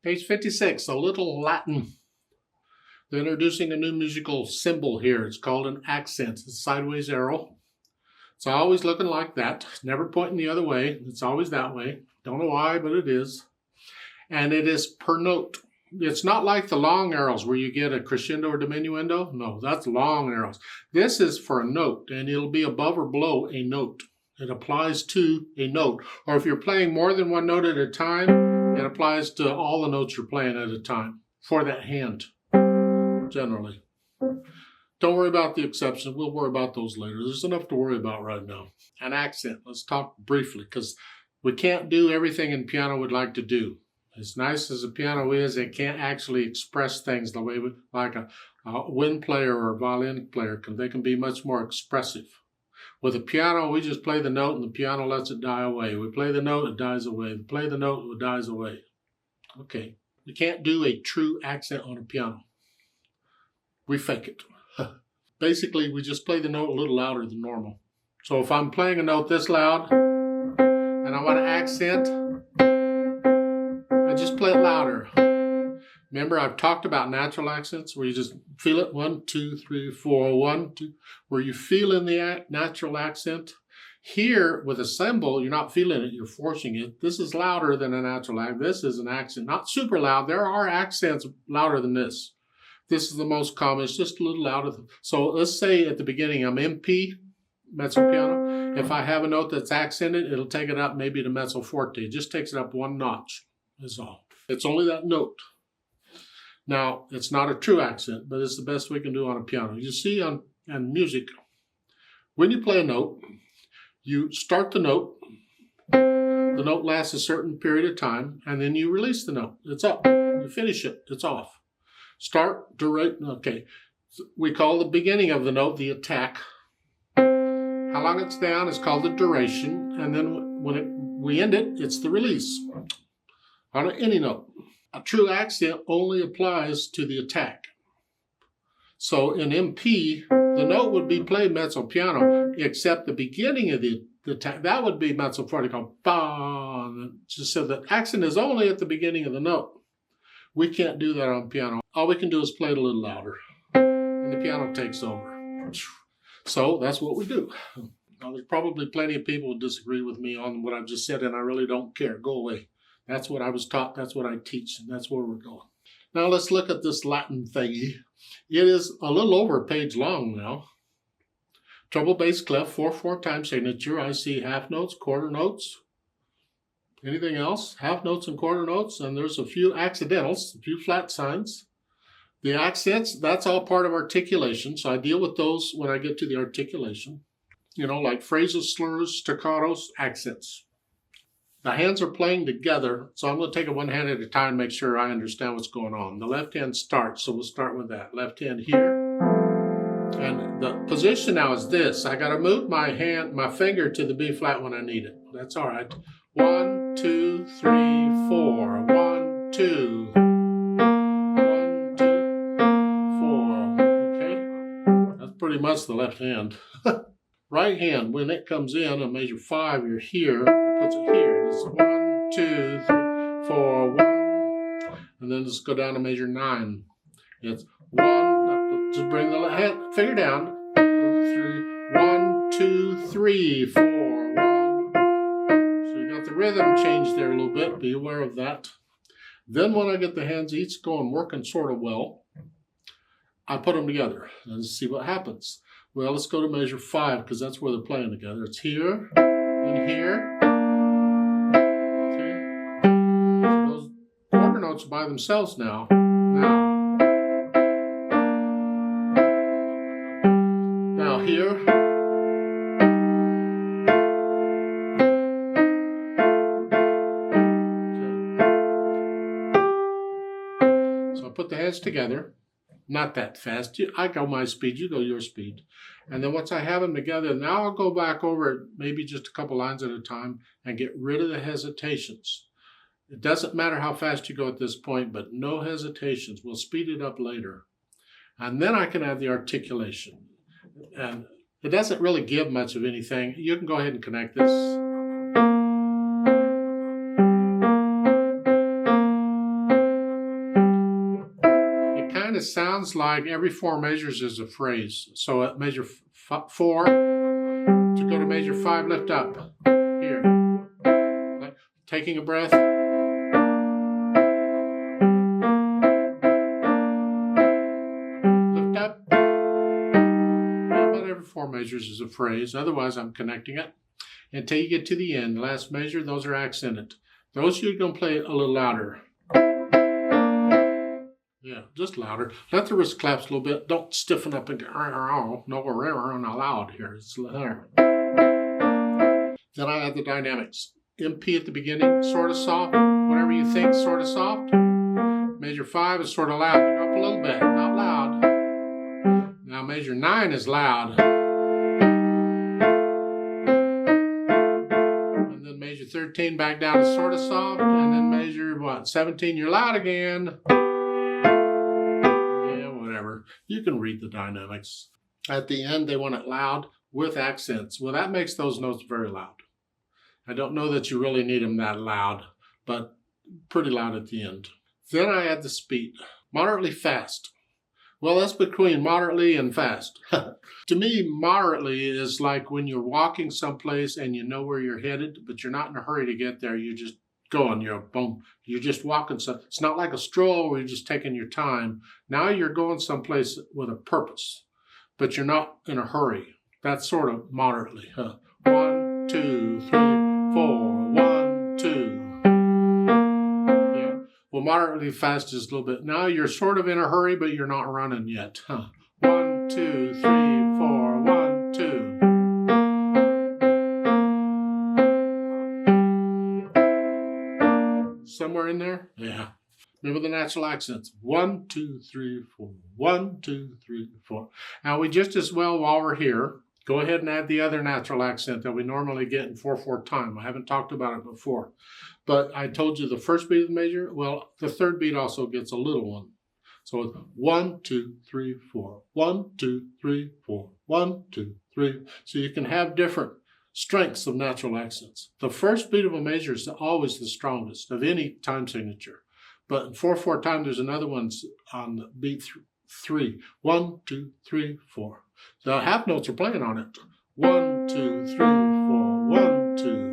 Page 56, a little Latin. They're introducing a new musical symbol here. It's called an accent. It's a sideways arrow. It's always looking like that. It's never pointing the other way. It's always that way. Don't know why, but it is. And it is per note. It's not like the long arrows where you get a crescendo or diminuendo. No, that's long arrows. This is for a note, and it'll be above or below a note. It applies to a note. Or if you're playing more than one note at a time, it applies to all the notes you're playing at a time for that hand, generally. Don't worry about the exceptions. We'll worry about those later. There's enough to worry about right now. An accent. Let's talk briefly, because we can't do everything in piano we'd like to do. As nice as a piano is, it can't actually express things the way like a wind player or a violin player can. They can be much more expressive. With a piano, we just play the note and the piano lets it die away. We play the note, it dies away. We play the note, it dies away. Okay. We can't do a true accent on a piano. We fake it. Basically, we just play the note a little louder than normal. So if I'm playing a note this loud and I want to accent, I just play it louder. Remember, I've talked about natural accents where you just feel it. 1, 2, 3, 4, 1, 2, where you feel in the natural accent. Here, with a cymbal, you're not feeling it, you're forcing it. This is louder than a natural accent. This is an accent, not super loud. There are accents louder than this. This is the most common. It's just a little louder. So let's say at the beginning, I'm MP, mezzo piano. If I have a note that's accented, it'll take it up maybe to mezzo forte. It just takes it up one notch, is all. It's only that note. Now, it's not a true accent, but it's the best we can do on a piano. You see on music, when you play a note, you start the note lasts a certain period of time, and then you release the note. It's up. You finish it. It's off. Start, duration, okay. We call the beginning of the note the attack. How long it's down is called the duration, and then when we end it, it's the release on any note. A true accent only applies to the attack. So in MP, the note would be played mezzo piano, except the beginning of the attack. That would be mezzo forte, called ba. Just so the accent is only at the beginning of the note. We can't do that on piano. All we can do is play it a little louder, and the piano takes over. So that's what we do. Now, there's probably plenty of people who disagree with me on what I've just said, and I really don't care. Go away. That's what I was taught. That's what I teach, and that's where we're going. Now let's look at this Latin thingy. It is a little over a page long now. Treble, bass, clef, 4/4 time signature. I see half notes, quarter notes. Anything else? Half notes and quarter notes, and there's a few accidentals, a few flat signs. The accents, that's all part of articulation, so I deal with those when I get to the articulation. You know, like phrases, slurs, staccatos, accents. The hands are playing together, so I'm going to take it one hand at a time and make sure I understand what's going on. The left hand starts, so we'll start with that. Left hand here. And the position now is this. I got to move my finger to the B flat when I need it. That's all right. 1, 2, 3, 4. 1, 2. 1, 2, 4. Okay? That's pretty much the left hand. Right hand, when it comes in, a measure 5, you're here. It puts it here. It's 1, 2, 3, 4, 1. And then just go down to measure 9. It's 1, just bring the hand, finger down. 2, 3, 1, 2, 3, 4, 1. So you got the rhythm changed there a little bit. Be aware of that. Then when I get the hands each going, working sort of well, I put them together and see what happens. Well, let's go to measure 5 because that's where they're playing together. It's here and here. Okay. So those quarter notes by themselves now. Now here. Okay. So I put the hands together. Not that fast. I go my speed, you go your speed. And then once I have them together, now I'll go back over it, maybe just a couple lines at a time, and get rid of the hesitations. It doesn't matter how fast you go at this point, but no hesitations. We'll speed it up later. And then I can add the articulation. And it doesn't really give much of anything. You can go ahead and connect this. kind of sounds like every 4 measures is a phrase. So at measure 4, to go to measure 5, lift up. Here. Like taking a breath. Lift up. About every 4 measures is a phrase. Otherwise, I'm connecting it. Until you get to the end. The last measure, those are accented. Those you're going to play a little louder. Yeah, just louder. Let the wrist collapse a little bit. Don't stiffen up and go, no, we're not loud here. It's there. Then I add the dynamics. MP at the beginning, sort of soft. Whatever you think, sort of soft. Measure 5 is sort of loud. Pick up a little bit, not loud. Now measure 9 is loud. And then measure 13 back down to sort of soft. And then measure, 17, you're loud again. You can read the dynamics. At the end, they want it loud with accents. Well, that makes those notes very loud. I don't know that you really need them that loud, but pretty loud at the end. Then I add the speed. Moderately fast. Well, that's between moderately and fast. To me, moderately is like when you're walking someplace and you know where you're headed, but you're not in a hurry to get there. You just going, you're just walking. So it's not like a stroll where you're just taking your time. Now you're going someplace with a purpose, but you're not in a hurry. That's sort of moderately. 1, 2, 3, 4. 1, 2. Yeah. Well, moderately fast is a little bit. Now you're sort of in a hurry, but you're not running yet. 1, 2, 3, 4. 1, 2. Somewhere in there? Yeah. Remember the natural accents. 1, 2, 3, 4. 1, 2, 3, 4. Now we just as well, while we're here, go ahead and add the other natural accent that we normally get in 4/4 time. I haven't talked about it before. But I told you the first beat of the measure. Well, the third beat also gets a little one. So it's 1, 2, 3, 4. 1, 2, 3, 4. 1, 2, 3. So you can have different strengths of natural accents. The first beat of a measure is always the strongest of any time signature. But in 4/4 time, there's another one on the beat 3. 1, 2, 3, 4. The half notes are playing on it. 1, 2, 3, 4. 1, 2.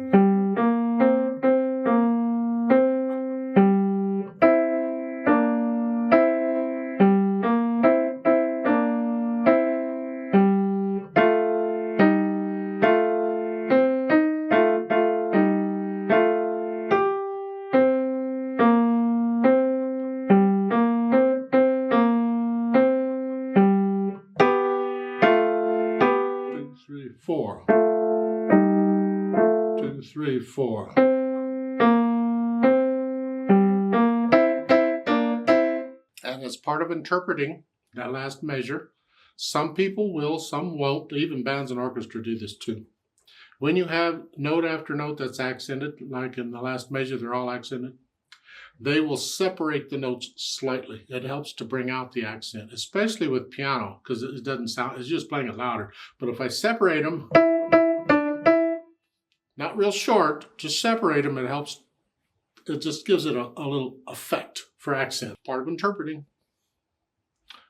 Four. 2, 3, 4. And as part of interpreting that last measure, some people will, some won't. Even bands and orchestra do this too. When you have note after note that's accented, like in the last measure, they're all accented, they will separate the notes slightly. It helps to bring out the accent, especially with piano, because it doesn't sound, it's just playing it louder. But if I separate them, not real short, just separate them, it helps, it just gives it a little effect for accent. Part of interpreting.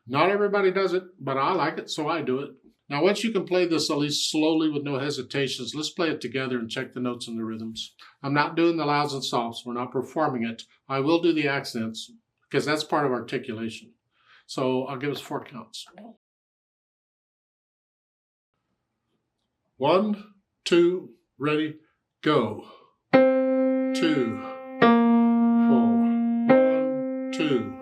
Not everybody does it, but I like it, so I do it. Now, once you can play this at least slowly with no hesitations, let's play it together and check the notes and the rhythms. I'm not doing the louds and softs. We're not performing it. I will do the accents because that's part of articulation. So I'll give us 4 counts. 1, 2, ready, go. 2, 4, 1, 2.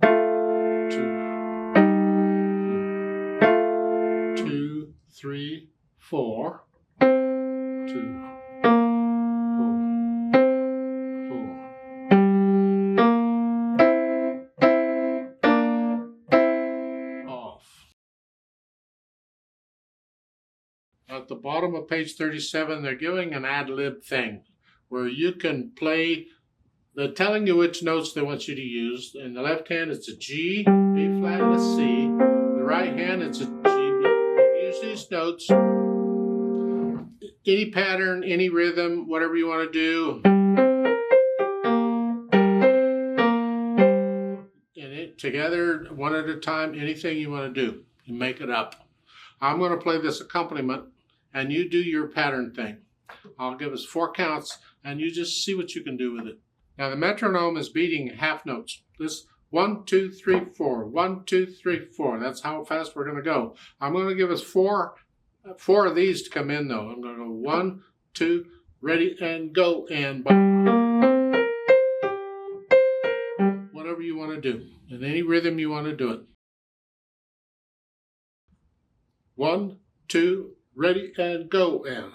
2, 3, 4. 2, 4. Off. At the bottom of page 37, they're giving an ad-lib thing where you can play. They're telling you which notes they want you to use. In the left hand, it's a G, B flat, and a C. In the right hand, it's a G. Use these notes. Any pattern, any rhythm, whatever you want to do. And it together, one at a time, anything you want to do. You make it up. I'm going to play this accompaniment, and you do your pattern thing. I'll give us 4 counts, and you just see what you can do with it. Now the metronome is beating half notes. This 1, 2, 3, 4. 1, 2, 3, 4. That's how fast we're going to go. I'm going to give us four of these to come in though. I'm going to go 1, 2, ready and go, and whatever you want to do. In any rhythm you want to do it. 1, 2, ready and go, and